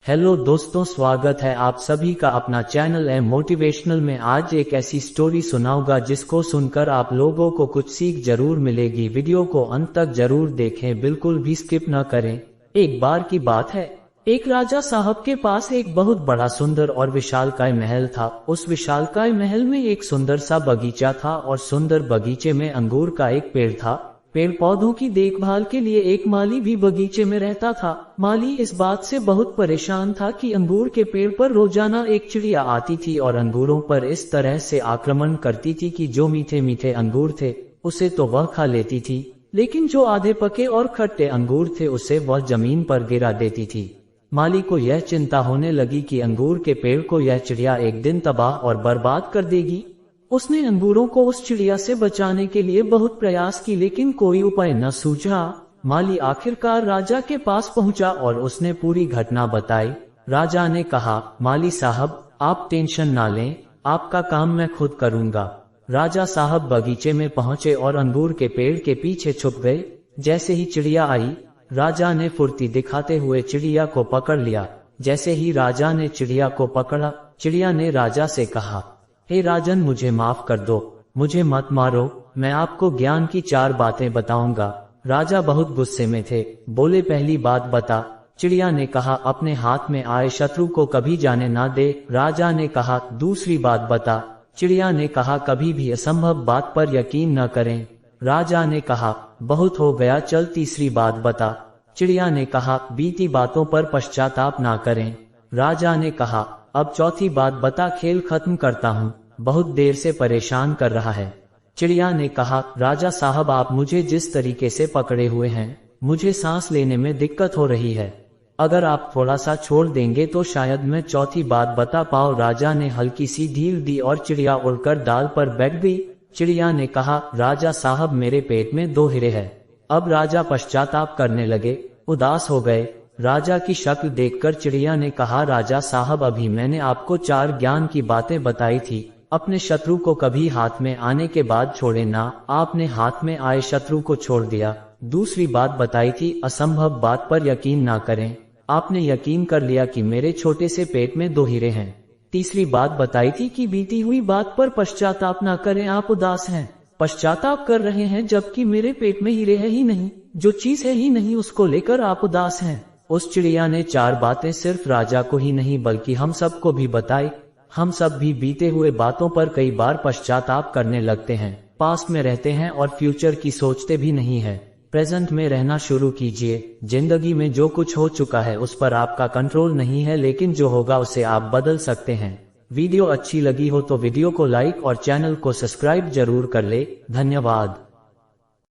Hello दोस्तों, स्वागत है आप सभी का अपना चैनल है मोटिवेशनल में। आज एक ऐसी स्टोरी सुनाऊंगा जिसको सुनकर आप लोगों को कुछ सीख जरूर मिलेगी। वीडियो को अंत तक जरूर देखें, बिल्कुल भी स्किप न करें। एक बार की बात है, एक राजा साहब के पास एक बहुत बड़ा सुंदर और विशालकाय महल था। उस विशालकाय महल में एक सुंदर सा बगीचा था और सुंदर बगीचे में अंगूर का एक पेड़ था। पेड़ पौधों की देखभाल के लिए एक माली भी बगीचे में रहता था। माली इस बात से बहुत परेशान था कि अंगूर के पेड़ पर रोजाना एक चिड़िया आती थी और अंगूरों पर इस तरह से आक्रमण करती थी कि जो मीठे मीठे अंगूर थे उसे तो वह खा लेती थी, लेकिन जो आधे पके और खट्टे अंगूर थे उसे वह जमीन पर गिरा देती थी। माली को यह चिंता होने लगी कि अंगूर के पेड़ को यह चिड़िया एक दिन तबाह और बर्बाद कर देगी। उसने अंगूरों को उस चिड़िया से बचाने के लिए बहुत प्रयास की, लेकिन कोई उपाय न सूझा। माली आखिरकार राजा के पास पहुंचा और उसने पूरी घटना बताई। राजा ने कहा, माली साहब आप टेंशन ना लें, आपका काम मैं खुद करूंगा। राजा साहब बगीचे में पहुंचे और अंगूर के पेड़ के पीछे छुप गए। जैसे ही चिड़िया आई, राजा ने फुर्ती दिखाते हुए चिड़िया को पकड़ लिया। जैसे ही राजा ने चिड़िया को पकड़ा, चिड़िया ने राजा से कहा, हे राजन, मुझे माफ कर दो, मुझे मत मारो, मैं आपको ज्ञान की 4 बातें बताऊंगा। राजा बहुत गुस्से में थे, बोले पहली बात बता। चिड़िया ने कहा, अपने हाथ में आए शत्रु को कभी जाने ना दे। राजा ने कहा, दूसरी बात बता। चिड़िया ने कहा, कभी भी असंभव बात पर यकीन न करें। राजा ने कहा, बहुत हो गया, चल तीसरी बात बता। चिड़िया ने कहा, बीती बातों पर पश्चाताप ना करें। राजा ने कहा, अब चौथी बात बता, खेल खत्म करता हूँ, बहुत देर से परेशान कर रहा है। चिड़िया ने कहा, राजा साहब आप मुझे जिस तरीके से पकड़े हुए हैं, मुझे सांस लेने में दिक्कत हो रही है। अगर आप थोड़ा सा छोड़ देंगे तो शायद मैं चौथी बात बता पाऊँ। राजा ने हल्की सी ढील दी और चिड़िया उड़कर डाल पर बैठ गई। चिड़िया ने कहा, राजा साहब मेरे पेट में 2 हीरे हैं। अब राजा पश्चाताप करने लगे, उदास हो गए। राजा की शक्ल देखकर चिड़िया ने कहा, राजा साहब अभी मैंने आपको 4 ज्ञान की बातें बताई थी। अपने शत्रु को कभी हाथ में आने के बाद छोड़े ना, आपने हाथ में आए शत्रु को छोड़ दिया। दूसरी बात बताई थी, असंभव बात पर यकीन ना करें, आपने यकीन कर लिया कि मेरे छोटे से पेट में 2 हीरे हैं। तीसरी बात बताई थी कि बीती हुई बात पर पश्चाताप ना करें, आप उदास हैं, पश्चाताप कर रहे हैं, जबकि मेरे पेट में हीरे है ही नहीं, जो चीज है ही नहीं उसको लेकर आप उदास हैं। उस चिड़िया ने 4 बातें सिर्फ राजा को ही नहीं बल्कि हम सबको भी बताई। हम सब भी बीते हुए बातों पर कई बार पश्चाताप करने लगते हैं, पास्ट में रहते हैं और फ्यूचर की सोचते भी नहीं है। प्रेजेंट में रहना शुरू कीजिए। जिंदगी में जो कुछ हो चुका है उस पर आपका कंट्रोल नहीं है, लेकिन जो होगा उसे आप बदल सकते हैं। वीडियो अच्छी लगी हो तो वीडियो को लाइक और चैनल को सब्सक्राइब जरूर कर ले। धन्यवाद।